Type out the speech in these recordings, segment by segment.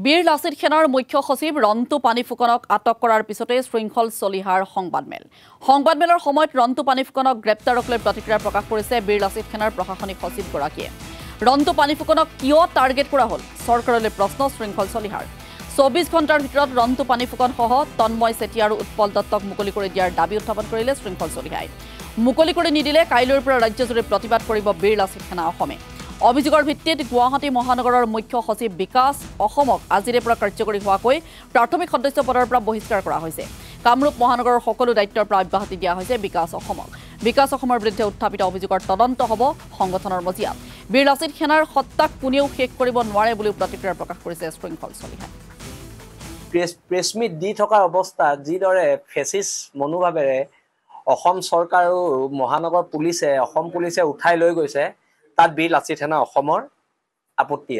বীৰ লাচিত সেনাৰ মুখ্য সচিব ৰন্তু পানীফুকনক আটক কৰাৰ পিছতে শৃংখল চলিহাৰ সংবাদমেলৰ সময়ত ৰন্তু পানীফুকনক গ্ৰেপ্তাৰক লৈ প্ৰতিক্ৰিয়া প্ৰকাশ কৰিছে বীৰ লাচিত সেনাৰ প্ৰশাসনিক সচিবগৰাকীয়ে। ৰন্তু পানীফুকনক কিয় টাৰ্গেট কৰা হ'ল চৰকাৰলৈ প্ৰশ্ন শৃংখল চলিহাৰ। 24 ঘণ্টাৰ ভিতৰত ৰন্তু পানীফুকন সহ তন্ময় চেতিয়া আৰু উৎপল দত্তক মুকলি কৰি দিয়াৰ দাবী উত্থাপন কৰিলে শৃংখল চলিহাই। মুকলি কৰি নিদিলে কাইলৈৰ পৰা ৰাজ্যজুৰি প্ৰতিবাদ কৰিব বীৰ লাচিত সেনা অসমে। অভিযোগৰ ভিত্তিত গুৱাহাটী মহানগৰৰ মুখ্য সচিব বিকাশ অসমক আজিৰে পৰা কাৰ্যকৰী হোৱাকৈ প্ৰাথমিক সদস্য পদৰ পৰা বহিষ্কাৰ কৰা হৈছে। কামৰূপ মহানগৰৰ সকলো দায়িত্বৰ পৰা অব্যাহতি দিয়া হৈছে বিকাশ অসমক। বিকাশ অসমৰ বিৰুদ্ধে উত্থাপিত অভিযোগৰ তদন্ত হ'ব সংগঠনৰ মজিয়াত। বীৰ লাচিত সেনাৰ সত্তাক কোনেও শেষ কৰিব নোৱাৰে বুলি প্ৰতিক্ৰিয়া প্ৰকাশ কৰিছে শৃংখল চলিহাই। প্ৰেছমিট দি থকা অৱস্থাত যিদৰে ফেচিছ মনোভাৱেৰে অসম চৰকাৰ আৰু মহানগৰ পুলিচে অসম পুলিচে উঠাই লৈ গৈছে, তাত বীৰ লাচিত সেনা অসমৰ আপত্তি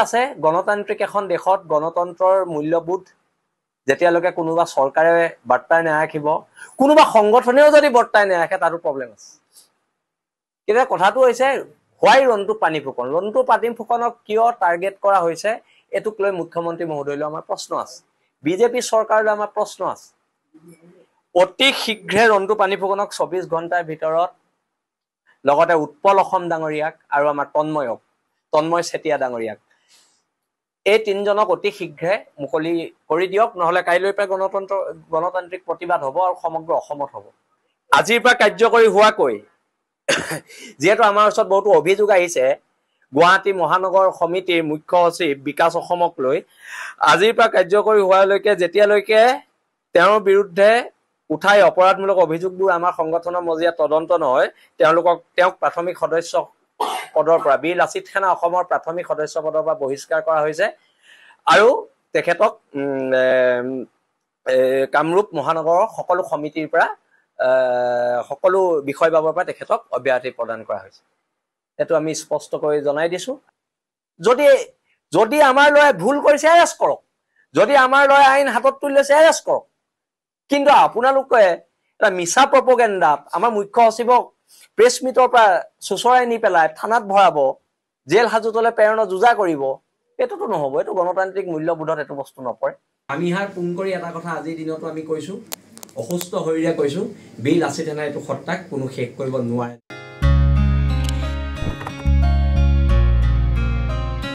আছে। গণতান্ত্ৰিক এখন দেশত গণতন্ত্ৰৰ মূল্যবোধ যেতিয়ালৈকে কোনোবা চৰকাৰে বাৰ্তাই নাৰাখিব, কোনোবা সংগঠনেও যদি বাৰ্তাই নাৰাখে, তাতো প্ৰব্লেম আছে। কিন্তু কথাটো হৈছে হোৱাই ৰন্তু পানীফুকনক কিয় টাৰ্গেট কৰা হৈছে, এইটোক লৈ মুখ্যমন্ত্ৰী মহোদয়লৈ আমাৰ প্ৰশ্ন আছে, বিজেপি চৰকাৰলৈ আমাৰ প্ৰশ্ন আছে। অতি শীঘ্ৰে ৰন্তু পানীফুকনক 24 ঘণ্টাৰ ভিতৰত, লগতে উৎপল অসম ডাঙৰীয়াক আৰু আমাৰ তন্ময় চেতিয়া ডাঙৰীয়াক, এই তিনিজনক অতি শীঘ্ৰে মুকলি কৰি দিয়ক, নহলে কাইলৈৰ পৰা গণতান্ত্ৰিক প্ৰতিবাদ হ'ব আৰু সমগ্ৰ অসমত হ'ব। আজিৰ পৰা কাৰ্যকৰী হোৱাকৈ যিহেতু আমাৰ ওচৰত বহুতো অভিযোগ আহিছে গুৱাহাটী মহানগৰ সমিতিৰ মুখ্য সচিব বিকাশ অসমক লৈ, আজিৰ পৰা কাৰ্যকৰী হোৱালৈকে যেতিয়ালৈকে তেওঁৰ বিৰুদ্ধে উঠাই অপৰাধমূলক অভিযোগবোৰ আমাৰ সংগঠনৰ মজিয়াত তদন্ত নহয়, তেওঁক প্ৰাথমিক সদস্য পদৰ পৰা, বীৰ লাচিত সেনা অসমৰ প্ৰাথমিক সদস্য পদৰ পৰা বহিষ্কাৰ কৰা হৈছে আৰু তেখেতক কামৰূপ মহানগৰৰ সকলো সমিতিৰ পৰা সকলো বিষয়বাবৰ পৰা তেখেতক অব্যাহতি প্ৰদান কৰা হৈছে। এইটো আমি স্পষ্টকৈ জনাই দিছো। যদি আমাৰ ল'ৰাই ভুল কৰিছে, এৰেষ্ট কৰক। যদি আমাৰ ল'ৰাই আইন হাতত তুলি লৈছে, এৰেষ্ট কৰক। কিন্তু আপোনালোকে এটা মিছা প্ৰপগেণ্ডাত আমাৰ মুখ্য সচিবক প্ৰেছ মিটৰ পৰা চোঁচৰাই নি পেলাই থানাত ভৰাব, জেল হাজতলৈ প্ৰেৰণৰ যোজা কৰিব, এইটোতো নহ'ব। এইটো গণতান্ত্ৰিক মূল্যবোধত এইটো বস্তু নপৰে। আমি ইয়াৰ পোন কৰি এটা কথা আজিৰ দিনতো আমি কৈছো, অসুস্থ শৰীৰে কৈছো, বীৰ লাচিত সেনাৰ এইটো সত্তাক কোনো শেষ কৰিব নোৱাৰে।